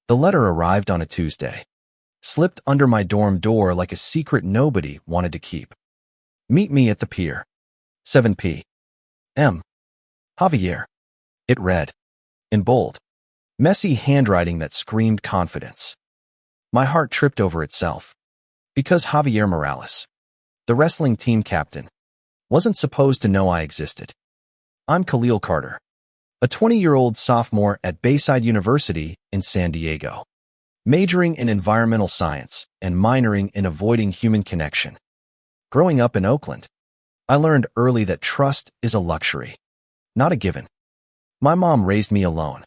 The letter arrived on a Tuesday, slipped under my dorm door like a secret nobody wanted to keep. Meet me at the pier. 7 p.m. Javier. It read, in bold, messy handwriting that screamed confidence. My heart tripped over itself. Because Javier Morales, the wrestling team captain, wasn't supposed to know I existed. I'm Khalil Carter, a 20-year-old sophomore at Bayside University in San Diego, majoring in environmental science and minoring in avoiding human connection. Growing up in Oakland, I learned early that trust is a luxury, not a given. My mom raised me alone,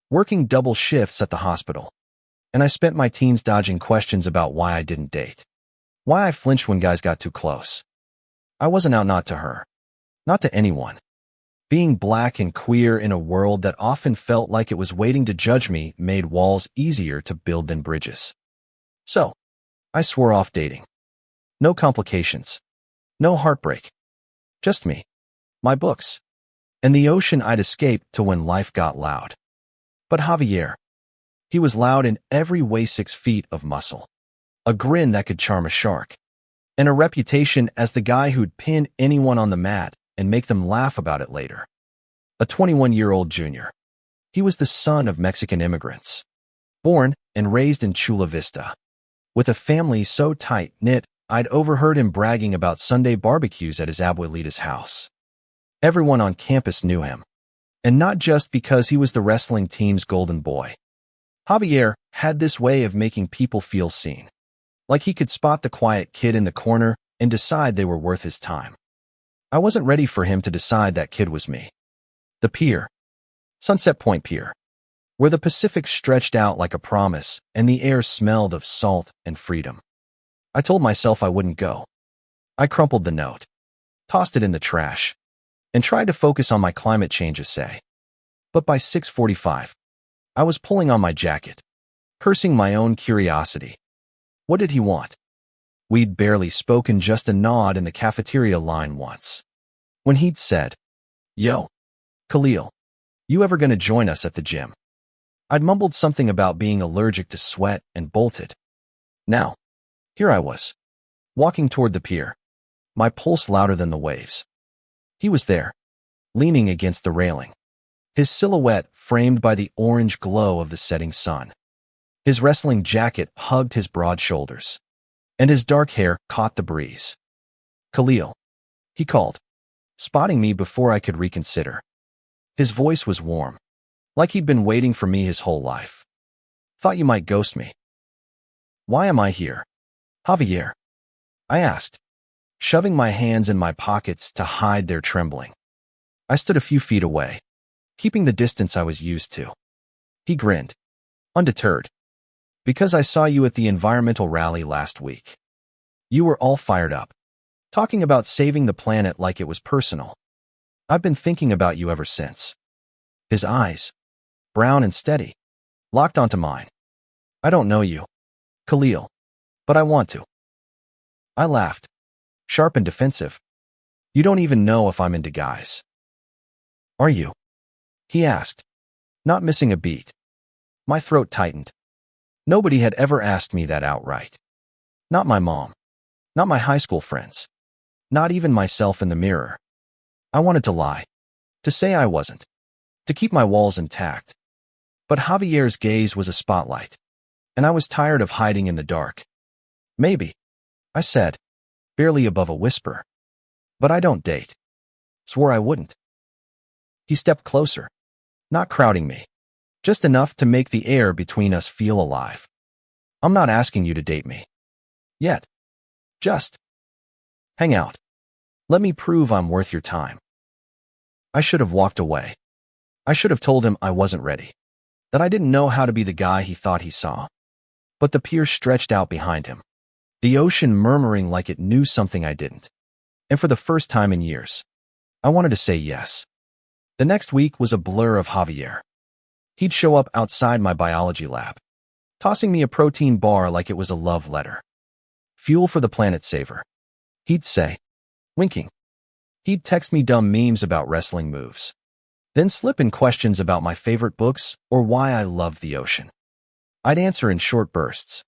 working double shifts at the hospital, and I spent my teens dodging questions about why I didn't date, why I flinched when guys got too close. I wasn't out not to her, not to anyone. Being black and queer in a world that often felt like it was waiting to judge me made walls easier to build than bridges. So, I swore off dating. No complications. No heartbreak. Just me, my books, and the ocean I'd escaped to when life got loud. But Javier, he was loud in every way. 6 feet of muscle, a grin that could charm a shark, and a reputation as the guy who'd pin anyone on the mat and make them laugh about it later. A 21-year-old junior. He was the son of Mexican immigrants, born and raised in Chula Vista, with a family so tight-knit I'd overheard him bragging about Sunday barbecues at his abuelita's house. Everyone on campus knew him, and not just because he was the wrestling team's golden boy. Javier had this way of making people feel seen, like he could spot the quiet kid in the corner and decide they were worth his time. I wasn't ready for him to decide that kid was me. The pier, Sunset Point Pier, where the Pacific stretched out like a promise and the air smelled of salt and freedom. I told myself I wouldn't go. I crumpled the note, tossed it in the trash, and tried to focus on my climate change essay. But by 6:45, I was pulling on my jacket, cursing my own curiosity. What did he want? We'd barely spoken, just a nod in the cafeteria line once, when he'd said, "Yo, Khalil, you ever gonna join us at the gym?" I'd mumbled something about being allergic to sweat and bolted. Now, here I was, walking toward the pier, my pulse louder than the waves. He was there, leaning against the railing, his silhouette framed by the orange glow of the setting sun. His wrestling jacket hugged his broad shoulders, and his dark hair caught the breeze. "Khalil," he called, spotting me before I could reconsider. His voice was warm, like he'd been waiting for me his whole life. "Thought you might ghost me." "Why am I here, Javier?" I asked, shoving my hands in my pockets to hide their trembling. I stood a few feet away, keeping the distance I was used to. He grinned, undeterred. "Because I saw you at the environmental rally last week. You were all fired up, talking about saving the planet like it was personal. I've been thinking about you ever since." His eyes, brown and steady, locked onto mine. "I don't know you, Khalil, but I want to." I laughed, sharp and defensive. "You don't even know if I'm into guys." "Are you?" he asked, not missing a beat. My throat tightened. Nobody had ever asked me that outright. Not my mom, not my high school friends, not even myself in the mirror. I wanted to lie, to say I wasn't, to keep my walls intact. But Javier's gaze was a spotlight, and I was tired of hiding in the dark. "Maybe," I said, barely above a whisper. "But I don't date. Swore I wouldn't." He stepped closer, not crowding me, just enough to make the air between us feel alive. "I'm not asking you to date me. Yet. Just hang out. Let me prove I'm worth your time." I should have walked away. I should have told him I wasn't ready, that I didn't know how to be the guy he thought he saw. But the pier stretched out behind him, the ocean murmuring like it knew something I didn't. And for the first time in years, I wanted to say yes. The next week was a blur of Javier. He'd show up outside my biology lab, tossing me a protein bar like it was a love letter. "Fuel for the planet saver," he'd say, winking. He'd text me dumb memes about wrestling moves, then slip in questions about my favorite books or why I loved the ocean. I'd answer in short bursts,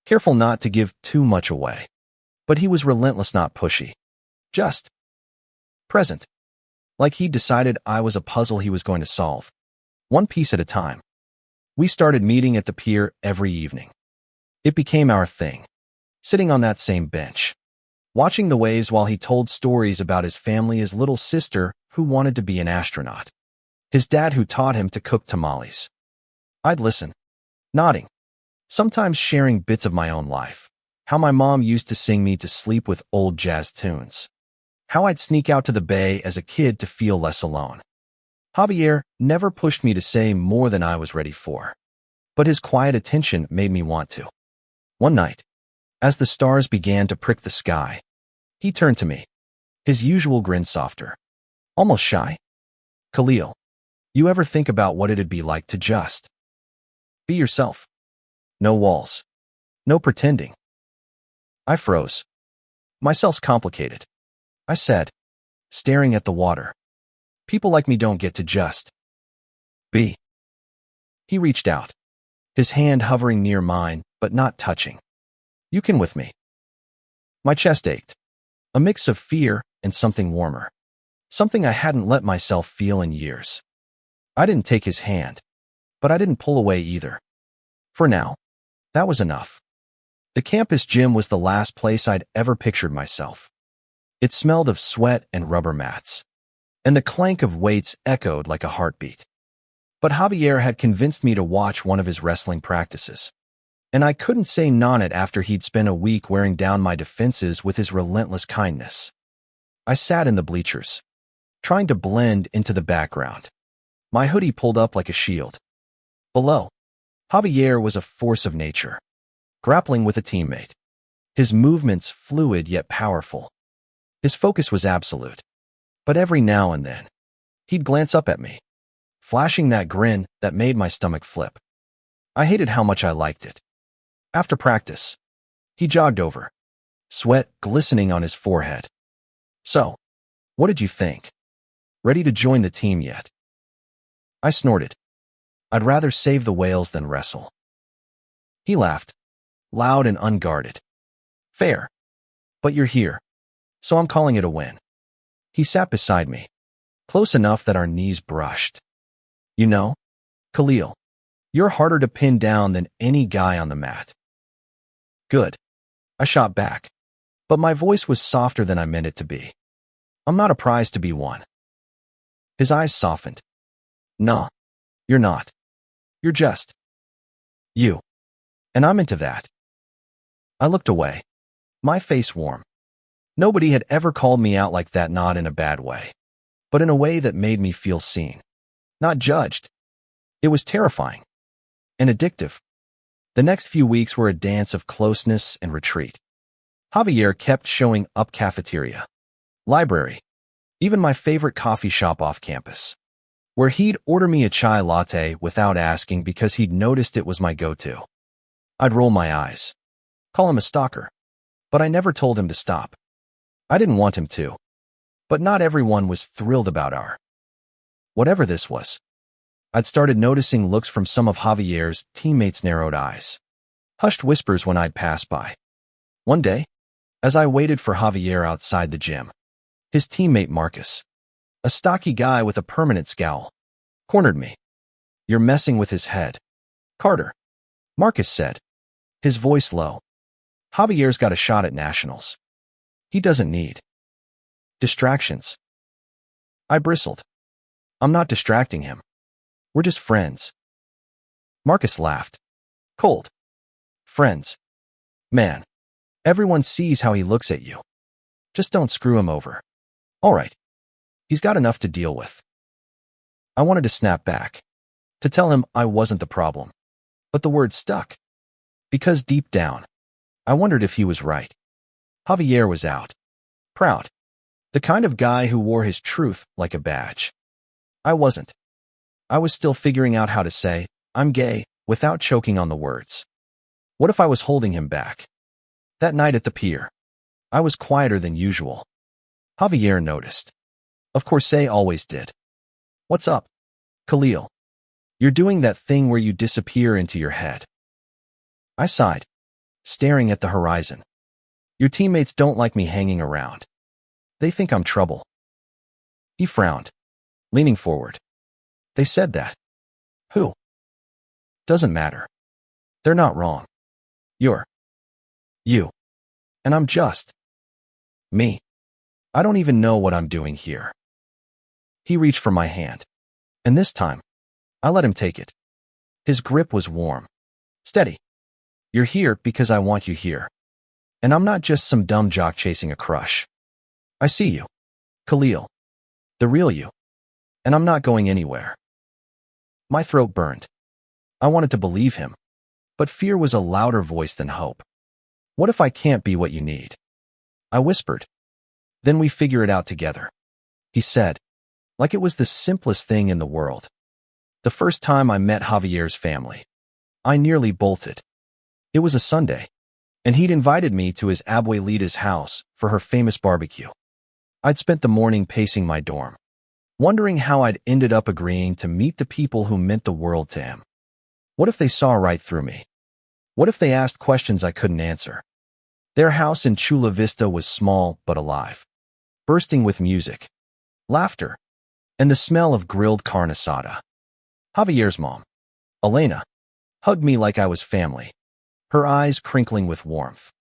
careful not to give too much away. But he was relentless, not pushy. Just present. Like he'd decided I was a puzzle he was going to solve, one piece at a time. We started meeting at the pier every evening. It became our thing, sitting on that same bench, watching the waves while he told stories about his family, his little sister who wanted to be an astronaut, his dad who taught him to cook tamales. I'd listen, nodding, sometimes sharing bits of my own life, how my mom used to sing me to sleep with old jazz tunes, how I'd sneak out to the bay as a kid to feel less alone. Javier never pushed me to say more than I was ready for, but his quiet attention made me want to. One night, as the stars began to prick the sky, he turned to me, his usual grin softer, almost shy. Khalil, you ever think about what it'd be like to just be yourself? No walls, no pretending. I froze. Myself's complicated, I said, staring at the water. People like me don't get to just be. He reached out, his hand hovering near mine, but not touching. You can with me. My chest ached, a mix of fear and something warmer, something I hadn't let myself feel in years. I didn't take his hand, but I didn't pull away either. For now, that was enough. The campus gym was the last place I'd ever pictured myself. It smelled of sweat and rubber mats, and the clank of weights echoed like a heartbeat. But Javier had convinced me to watch one of his wrestling practices, and I couldn't say none after he'd spent a week wearing down my defenses with his relentless kindness. I sat in the bleachers, trying to blend into the background, my hoodie pulled up like a shield. Below, Javier was a force of nature, grappling with a teammate, his movements fluid yet powerful. His focus was absolute, but every now and then, he'd glance up at me, flashing that grin that made my stomach flip. I hated how much I liked it. After practice, he jogged over, sweat glistening on his forehead. So, what did you think? Ready to join the team yet? I snorted. I'd rather save the whales than wrestle. He laughed, loud and unguarded. Fair. But you're here, so I'm calling it a win. He sat beside me, close enough that our knees brushed. You know, Khalil, you're harder to pin down than any guy on the mat. Good. I shot back, but my voice was softer than I meant it to be. I'm not a prize to be won. His eyes softened. No, you're not. You're just you. And I'm into that. I looked away, my face warm. Nobody had ever called me out like that, not in a bad way, but in a way that made me feel seen, not judged. It was terrifying and addictive. The next few weeks were a dance of closeness and retreat. Javier kept showing up, cafeteria, library, even my favorite coffee shop off campus, where he'd order me a chai latte without asking because he'd noticed it was my go-to. I'd roll my eyes, call him a stalker, but I never told him to stop. I didn't want him to, but not everyone was thrilled about our whatever this was. I'd started noticing looks from some of Javier's teammates' narrowed eyes, hushed whispers when I'd pass by. One day, as I waited for Javier outside the gym, his teammate Marcus, a stocky guy with a permanent scowl, cornered me. You're messing with his head, Carter, Marcus said, his voice low. Javier's got a shot at nationals. He doesn't need distractions. I bristled. I'm not distracting him. We're just friends. Marcus laughed. Cold. Friends. Man, everyone sees how he looks at you. Just don't screw him over. All right. He's got enough to deal with. I wanted to snap back, to tell him I wasn't the problem, but the word stuck. Because deep down, I wondered if he was right. Javier was out. Proud. The kind of guy who wore his truth like a badge. I wasn't. I was still figuring out how to say, I'm gay, without choking on the words. What if I was holding him back? That night at the pier, I was quieter than usual. Javier noticed. Of course, they always did. What's up, Khalil? You're doing that thing where you disappear into your head. I sighed, staring at the horizon. Your teammates don't like me hanging around. They think I'm trouble. He frowned, leaning forward. They said that. Who? Doesn't matter. They're not wrong. You're you. And I'm just me. I don't even know what I'm doing here. He reached for my hand. And this time, I let him take it. His grip was warm. Steady. You're here because I want you here. And I'm not just some dumb jock chasing a crush. I see you. Khalil. The real you. And I'm not going anywhere. My throat burned. I wanted to believe him. But fear was a louder voice than hope. What if I can't be what you need? I whispered. Then we figure it out together. He said, like it was the simplest thing in the world. The first time I met Javier's family, I nearly bolted. It was a Sunday, and he'd invited me to his abuelita's house for her famous barbecue. I'd spent the morning pacing my dorm, wondering how I'd ended up agreeing to meet the people who meant the world to him. What if they saw right through me? What if they asked questions I couldn't answer? Their house in Chula Vista was small but alive, bursting with music, laughter, and the smell of grilled carne asada. Javier's mom, Elena, hugged me like I was family, her eyes crinkling with warmth.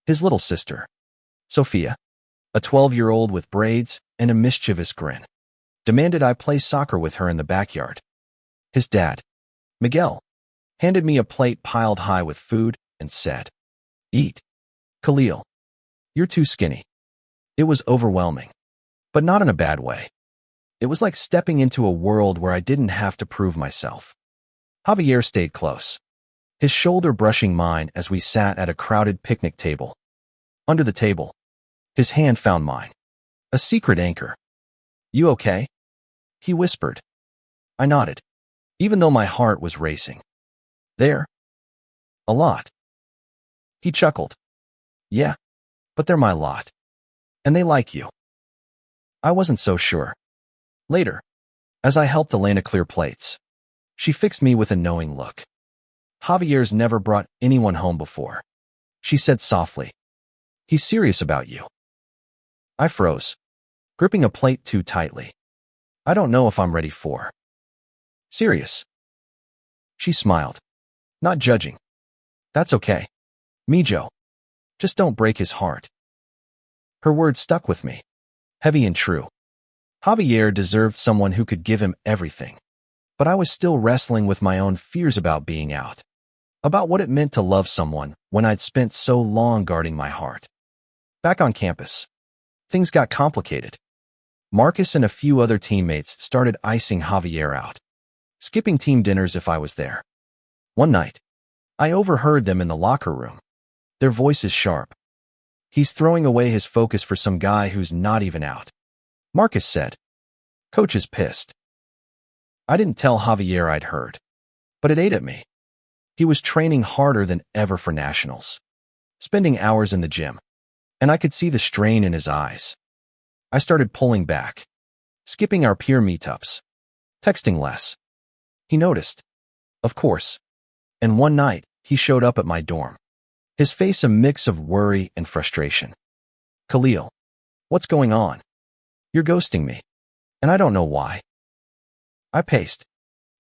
His little sister, Sophia, a 12-year-old with braids and a mischievous grin, demanded I play soccer with her in the backyard. His dad, Miguel, handed me a plate piled high with food and said, "Eat. Khalil, you're too skinny." It was overwhelming, but not in a bad way. It was like stepping into a world where I didn't have to prove myself. Javier stayed close, his shoulder brushing mine as we sat at a crowded picnic table. Under the table, his hand found mine, a secret anchor. "You okay?" he whispered. I nodded, even though my heart was racing. "There? A lot." He chuckled. "Yeah, but they're my lot. And they like you." I wasn't so sure. Later, as I helped Elena clear plates, she fixed me with a knowing look. "Javier's never brought anyone home before," she said softly. "He's serious about you." I froze, gripping a plate too tightly. "I don't know if I'm ready for serious." She smiled, not judging. "That's okay. Mijo. Just don't break his heart." Her words stuck with me, heavy and true. Javier deserved someone who could give him everything. But I was still wrestling with my own fears about being out, about what it meant to love someone when I'd spent so long guarding my heart. Back on campus, things got complicated. Marcus and a few other teammates started icing Javier out, skipping team dinners if I was there. One night, I overheard them in the locker room, their voices sharp. "He's throwing away his focus for some guy who's not even out," Marcus said. "Coach is pissed." I didn't tell Javier I'd heard, but it ate at me. He was training harder than ever for nationals, spending hours in the gym, and I could see the strain in his eyes. I started pulling back, skipping our peer meetups, texting less. He noticed, of course, and one night he showed up at my dorm, his face a mix of worry and frustration. "Khalil, what's going on? You're ghosting me, and I don't know why." I paced,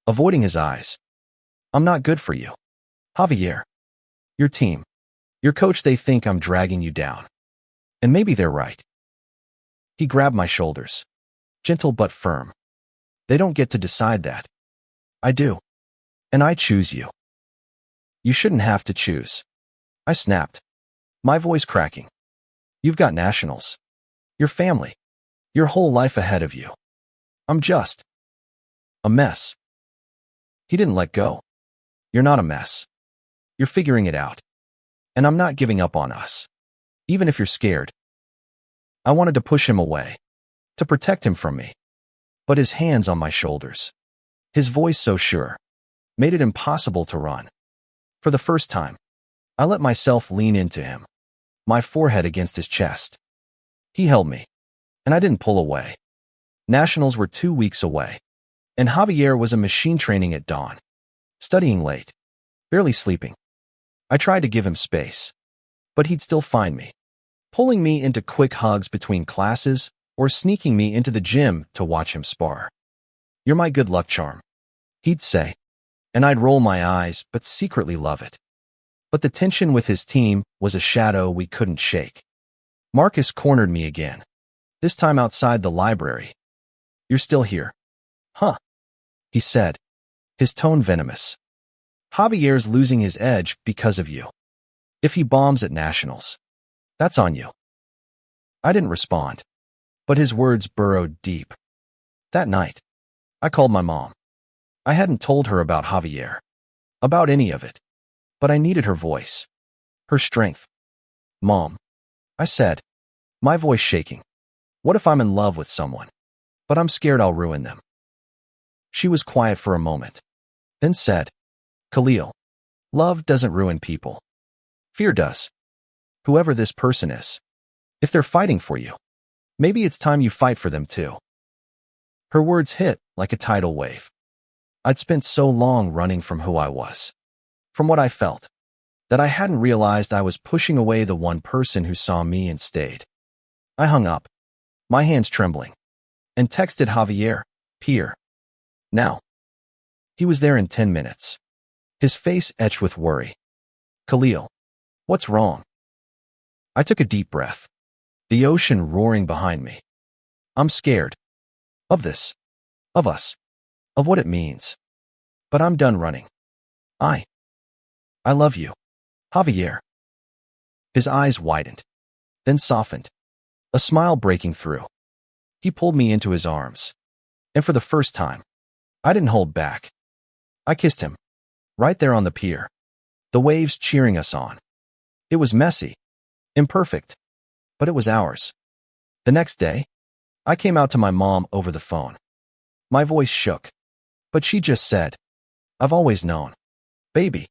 avoiding his eyes. "I'm not good for you. Javier. Your team. Your coach, they think I'm dragging you down. And maybe they're right." He grabbed my shoulders, gentle but firm. "They don't get to decide that. I do. And I choose you." "You shouldn't have to choose," I snapped, my voice cracking. "You've got nationals. Your family. Your whole life ahead of you. I'm just a mess." He didn't let go. "You're not a mess. You're figuring it out. And I'm not giving up on us, even if you're scared." I wanted to push him away, to protect him from me. But his hands on my shoulders, his voice so sure, made it impossible to run. For the first time, I let myself lean into him, my forehead against his chest. He held me, and I didn't pull away. Nationals were 2 weeks away, and Javier was a machine training at dawn, studying late, barely sleeping. I tried to give him space, but he'd still find me, pulling me into quick hugs between classes or sneaking me into the gym to watch him spar. "You're my good luck charm," he'd say, and I'd roll my eyes but secretly love it. But the tension with his team was a shadow we couldn't shake. Marcus cornered me again, this time outside the library. "You're still here." "Huh," he said, his tone venomous. "Javier's losing his edge because of you. If he bombs at nationals, that's on you." I didn't respond, but his words burrowed deep. That night, I called my mom. I hadn't told her about Javier, about any of it, but I needed her voice, her strength. "Mom," I said, my voice shaking, "what if I'm in love with someone, but I'm scared I'll ruin them?" She was quiet for a moment, then said, "Khalil, love doesn't ruin people. Fear does. Whoever this person is, if they're fighting for you, maybe it's time you fight for them too." Her words hit like a tidal wave. I'd spent so long running from who I was, from what I felt, that I hadn't realized I was pushing away the one person who saw me and stayed. I hung up, my hands trembling, and texted Javier, "Pier. Now." He was there in 10 minutes, his face etched with worry. "Khalil, what's wrong?" I took a deep breath, the ocean roaring behind me. "I'm scared. Of this. Of us. Of what it means. But I'm done running. I love you, Javier." His eyes widened, then softened, a smile breaking through. He pulled me into his arms, and for the first time, I didn't hold back. I kissed him, right there on the pier, the waves cheering us on. It was messy, imperfect, but it was ours. The next day, I came out to my mom over the phone. My voice shook, but she just said, "I've always known. Baby,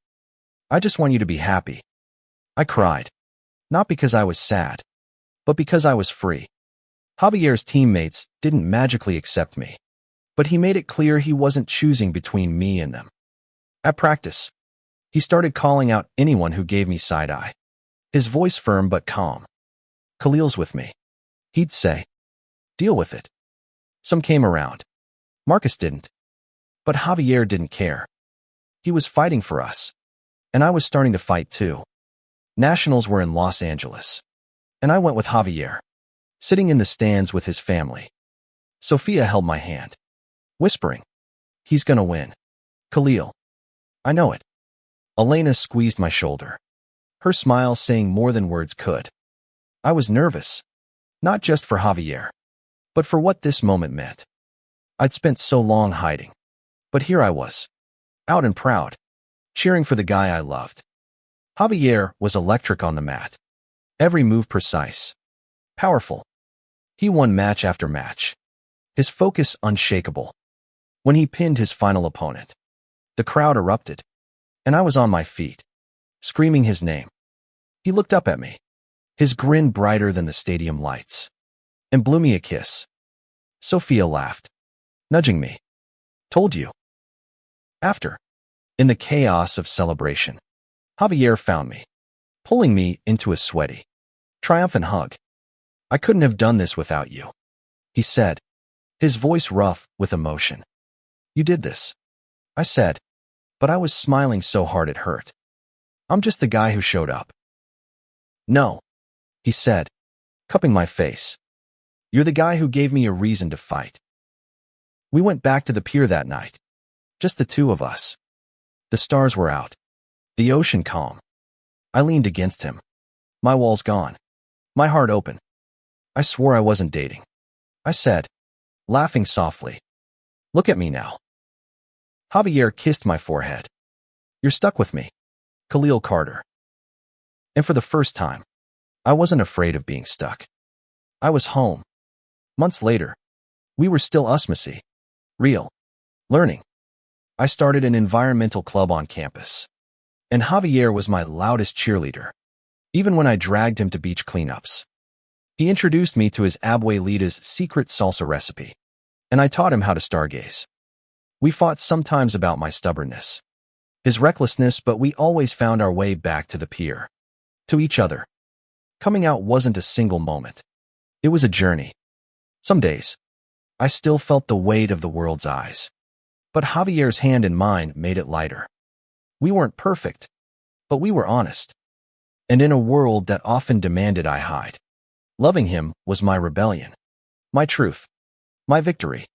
I just want you to be happy." I cried, not because I was sad, but because I was free. Javier's teammates didn't magically accept me, but he made it clear he wasn't choosing between me and them. At practice, he started calling out anyone who gave me side-eye, his voice firm but calm. "Khalil's with me," he'd say. "Deal with it." Some came around. Marcus didn't. But Javier didn't care. He was fighting for us, and I was starting to fight too. Nationals were in Los Angeles, and I went with Javier, sitting in the stands with his family. Sophia held my hand, whispering, "He's gonna win. Khalil." "I know it." Elena squeezed my shoulder, her smile saying more than words could. I was nervous, not just for Javier, but for what this moment meant. I'd spent so long hiding, but here I was, out and proud, cheering for the guy I loved. Javier was electric on the mat, every move precise, powerful. He won match after match, his focus unshakable. When he pinned his final opponent, the crowd erupted, and I was on my feet, screaming his name. He looked up at me, his grin brighter than the stadium lights, and blew me a kiss. Sophia laughed, nudging me. "Told you." After, in the chaos of celebration, Javier found me, pulling me into a sweaty, triumphant hug. "I couldn't have done this without you," he said, his voice rough with emotion. "You did this," I said, but I was smiling so hard it hurt. "I'm just the guy who showed up." "No," he said, cupping my face. "You're the guy who gave me a reason to fight." We went back to the pier that night, just the two of us. The stars were out, the ocean calm. I leaned against him, my walls gone, my heart open. "I swore I wasn't dating," I said, laughing softly. "Look at me now." Javier kissed my forehead. "You're stuck with me, Khalil Carter." And for the first time, I wasn't afraid of being stuck. I was home. Months later, we were still us-messy, real, learning. I started an environmental club on campus, and Javier was my loudest cheerleader, even when I dragged him to beach cleanups. He introduced me to his abuelita's secret salsa recipe, and I taught him how to stargaze. We fought sometimes about my stubbornness, his recklessness, but we always found our way back to the pier, to each other. Coming out wasn't a single moment. It was a journey. Some days, I still felt the weight of the world's eyes. But Javier's hand in mine made it lighter. We weren't perfect, but we were honest. And in a world that often demanded I hide, loving him was my rebellion, my truth, my victory.